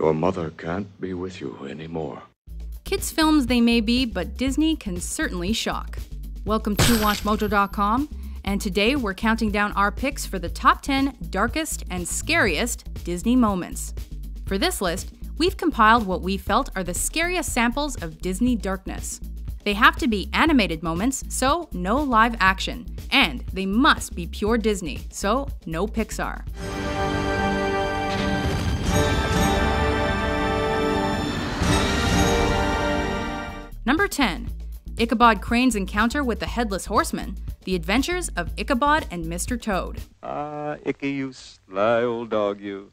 Your mother can't be with you anymore. Kids' films they may be, but Disney can certainly shock. Welcome to WatchMojo.com, and today we're counting down our picks for the top 10 darkest and scariest Disney moments. For this list, we've compiled what we felt are the scariest samples of Disney darkness. They have to be animated moments, so no live action, and they must be pure Disney, so no Pixar. Number 10. Ichabod Crane's encounter with the Headless Horseman, The Adventures of Ichabod and Mr. Toad. Ah, Icky, you sly old dog, you.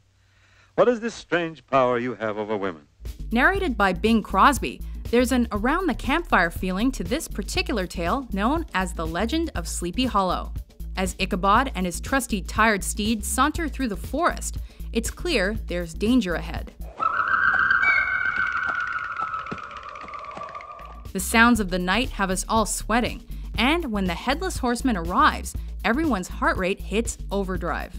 What is this strange power you have over women? Narrated by Bing Crosby, there's an around-the-campfire feeling to this particular tale known as the Legend of Sleepy Hollow. As Ichabod and his trusty tired steed saunter through the forest, it's clear there's danger ahead. The sounds of the night have us all sweating, and when the Headless Horseman arrives, everyone's heart rate hits overdrive.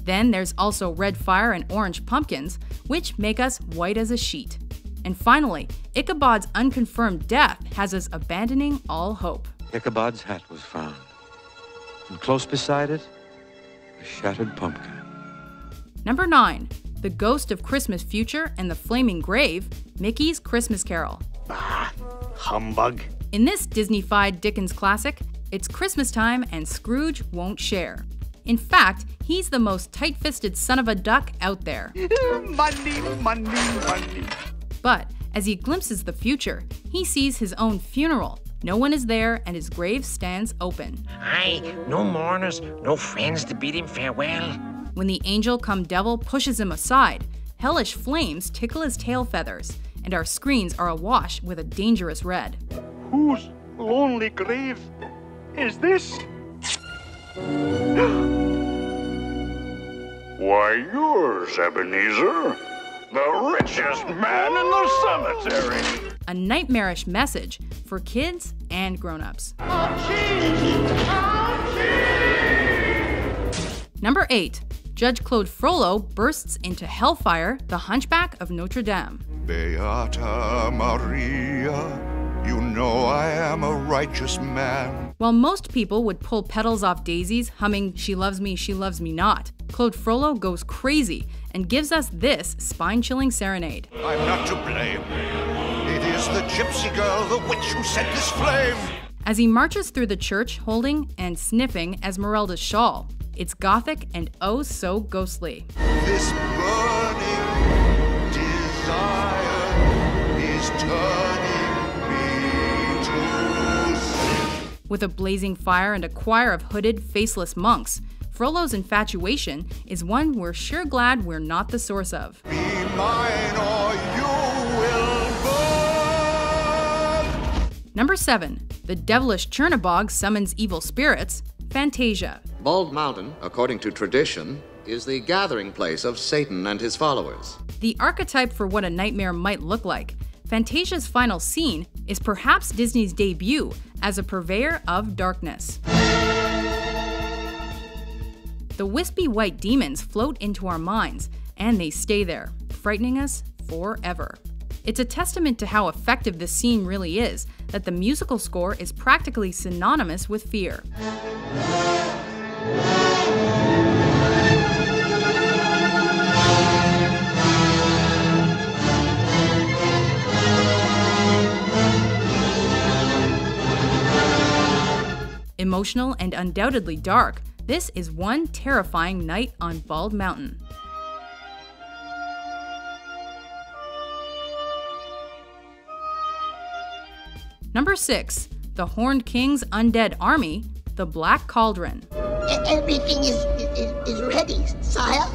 Then there's also red fire and orange pumpkins, which make us white as a sheet. And finally, Ichabod's unconfirmed death has us abandoning all hope. Ichabod's hat was found, and close beside it, a shattered pumpkin. Number 9. The Ghost of Christmas Future and the Flaming Grave, Mickey's Christmas Carol. Ah, humbug. In this Disney-fied Dickens classic, it's Christmas time and Scrooge won't share. In fact, he's the most tight-fisted son of a duck out there. Money, money, money. But as he glimpses the future, he sees his own funeral. No one is there and his grave stands open. Aye, no mourners, no friends to bid him farewell. When the angel-come devil pushes him aside, hellish flames tickle his tail feathers, and our screens are awash with a dangerous red. Whose lonely grave is this? Why, yours, Ebenezer. The richest man in the cemetery. A nightmarish message for kids and grown-ups. Number 8. Judge Claude Frollo bursts into hellfire, The Hunchback of Notre Dame. Beata Maria, you know I am a righteous man. While most people would pull petals off daisies humming She Loves Me Not, Claude Frollo goes crazy and gives us this spine-chilling serenade. I'm not to blame. It is the gypsy girl, the witch who set this flame. As he marches through the church holding and sniffing Esmeralda's shawl, it's gothic and oh so ghostly. This burning desire is turning me to sin. With a blazing fire and a choir of hooded, faceless monks, Frollo's infatuation is one we're sure glad we're not the source of. Be mine or you will burn. Number 7. The devilish Chernabog summons evil spirits, Fantasia. Bald Mountain, according to tradition, is the gathering place of Satan and his followers. The archetype for what a nightmare might look like, Fantasia's final scene is perhaps Disney's debut as a purveyor of darkness. The wispy white demons float into our minds, and they stay there, frightening us forever. It's a testament to how effective this scene really is, that the musical score is practically synonymous with fear. Emotional and undoubtedly dark, this is one terrifying night on Bald Mountain. Number 6. The Horned King's Undead Army, The Black Cauldron. Everything is ready, sire.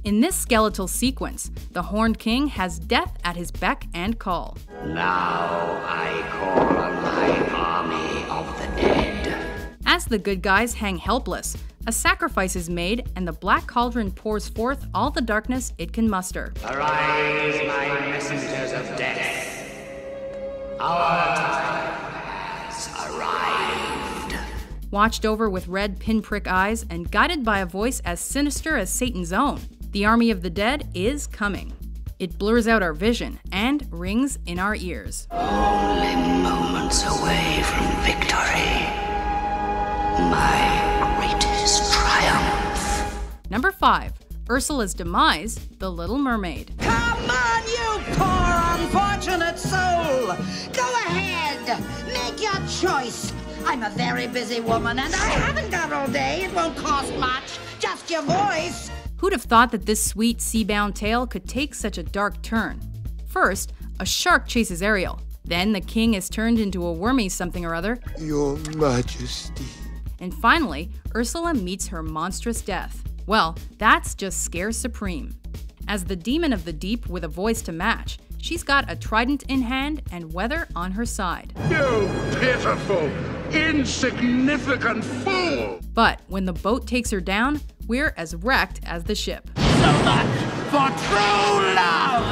In this skeletal sequence, the Horned King has death at his beck and call. Now I call on my army of the dead. As the good guys hang helpless, a sacrifice is made and the Black Cauldron pours forth all the darkness it can muster. Arise, my messengers of death. Our time has arrived. Watched over with red pinprick eyes and guided by a voice as sinister as Satan's own, the army of the dead is coming. It blurs out our vision and rings in our ears. Only moments away from victory. My greatest triumph. Number 5. Ursula's demise, The Little Mermaid. Come on, you poor unfortunate soul! Go ahead, make your choice. I'm a very busy woman and I haven't got all day. It won't cost much, just your voice. Who'd have thought that this sweet sea-bound tale could take such a dark turn? First, a shark chases Ariel. Then the king is turned into a wormy something or other. Your Majesty. And finally, Ursula meets her monstrous death. Well, that's just scare supreme. As the demon of the deep with a voice to match, she's got a trident in hand and weather on her side. You pitiful, insignificant fool! But when the boat takes her down, we're as wrecked as the ship. So much for true love!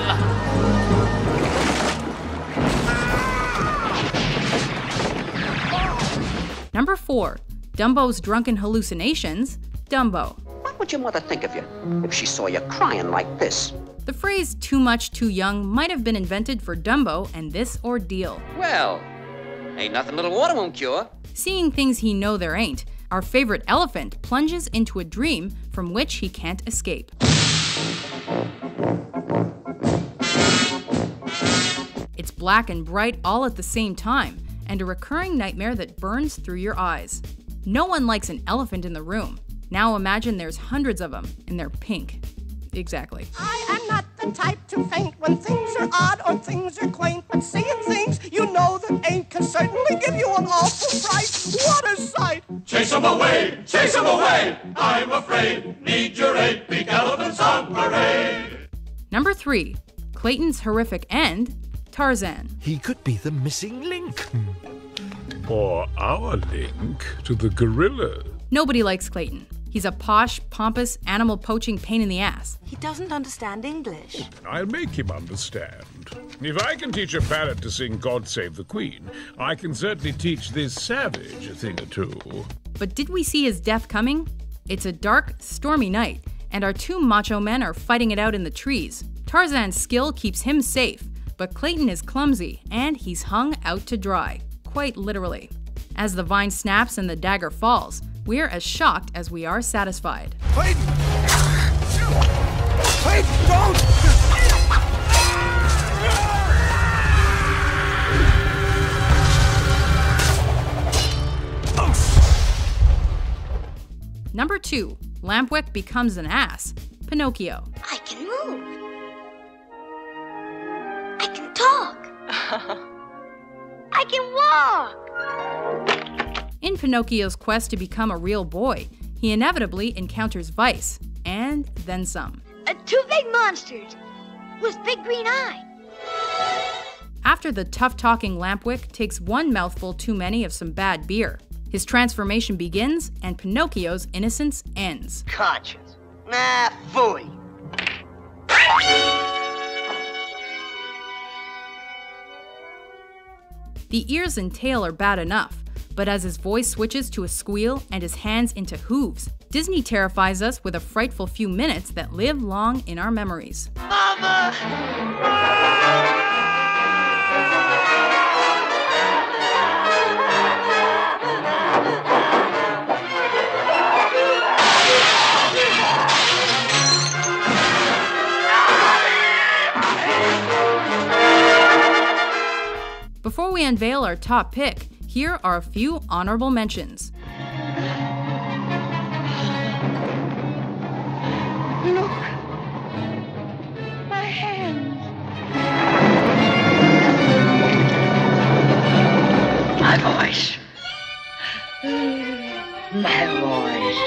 Number 4. Dumbo's drunken hallucinations, Dumbo. What would your mother think of you if she saw you crying like this? The phrase too much too young might have been invented for Dumbo and this ordeal. Well, ain't nothing little water won't cure. Seeing things he know there ain't, our favorite elephant plunges into a dream from which he can't escape. It's black and bright all at the same time, and a recurring nightmare that burns through your eyes. No one likes an elephant in the room. Now imagine there's hundreds of them, and they're pink. Exactly. I am not the type to faint when things are odd or things are quaint, but seeing things you know that ain't can certainly give you an awful fright. What a sight! Chase 'em away! Chase 'em away! I'm afraid. Need your aid. Big elephants on parade. Number 3. Clayton's horrific end, Tarzan. He could be the missing link. Or our link to the gorilla. Nobody likes Clayton. He's a posh, pompous, animal-poaching pain in the ass. He doesn't understand English. I'll make him understand. If I can teach a parrot to sing God Save the Queen, I can certainly teach this savage a thing or two. But did we see his death coming? It's a dark, stormy night, and our two macho men are fighting it out in the trees. Tarzan's skill keeps him safe, but Clayton is clumsy, and he's hung out to dry. Quite literally. As the vine snaps and the dagger falls, we're as shocked as we are satisfied. Clayton! Clayton, don't! Number 2. Lampwick becomes an ass, Pinocchio. I can move. I can talk. I can walk. In Pinocchio's quest to become a real boy, he inevitably encounters vice, and then some. 2 big monsters with big green eyes. After the tough-talking Lampwick takes one mouthful too many of some bad beer, his transformation begins and Pinocchio's innocence ends. Conscience. Nah, phooey. The ears and tail are bad enough, but as his voice switches to a squeal and his hands into hooves, Disney terrifies us with a frightful few minutes that live long in our memories. Mama! Before we unveil our top pick, here are a few honorable mentions. Look. My hands. My voice. My voice.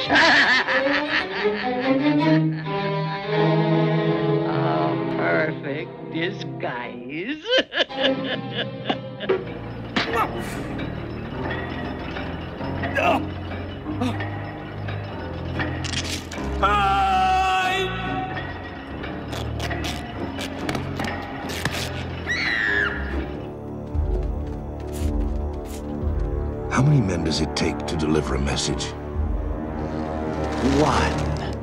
Oh, perfect disguise. How many men does it take to deliver a message? 1.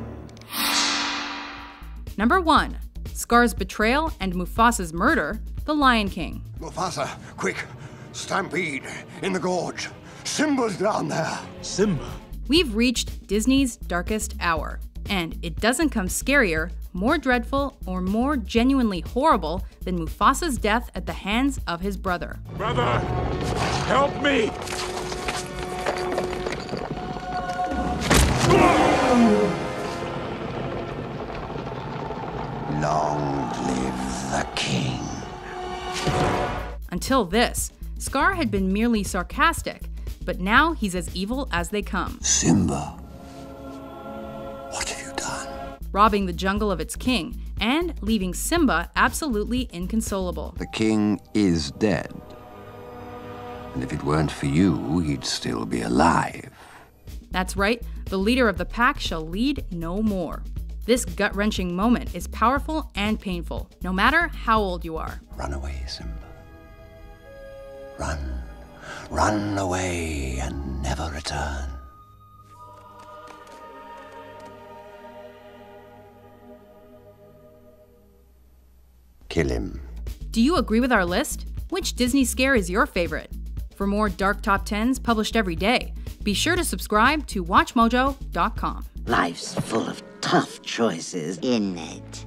Number 1. Scar's betrayal and Mufasa's murder, The Lion King. Mufasa, quick! Stampede in the gorge. Simba's down there. Simba? We've reached Disney's darkest hour, and it doesn't come scarier, more dreadful, or more genuinely horrible than Mufasa's death at the hands of his brother. Brother, help me! Long live the king. Until this, Scar had been merely sarcastic, but now he's as evil as they come. Simba, what have you done? Robbing the jungle of its king and leaving Simba absolutely inconsolable. The king is dead. And if it weren't for you, he'd still be alive. That's right, the leader of the pack shall lead no more. This gut-wrenching moment is powerful and painful, no matter how old you are. Run away, Simba. Run. Run away and never return. Kill him. Do you agree with our list? Which Disney scare is your favorite? For more dark top 10s published every day, be sure to subscribe to WatchMojo.com. Life's full of tough choices, isn't it?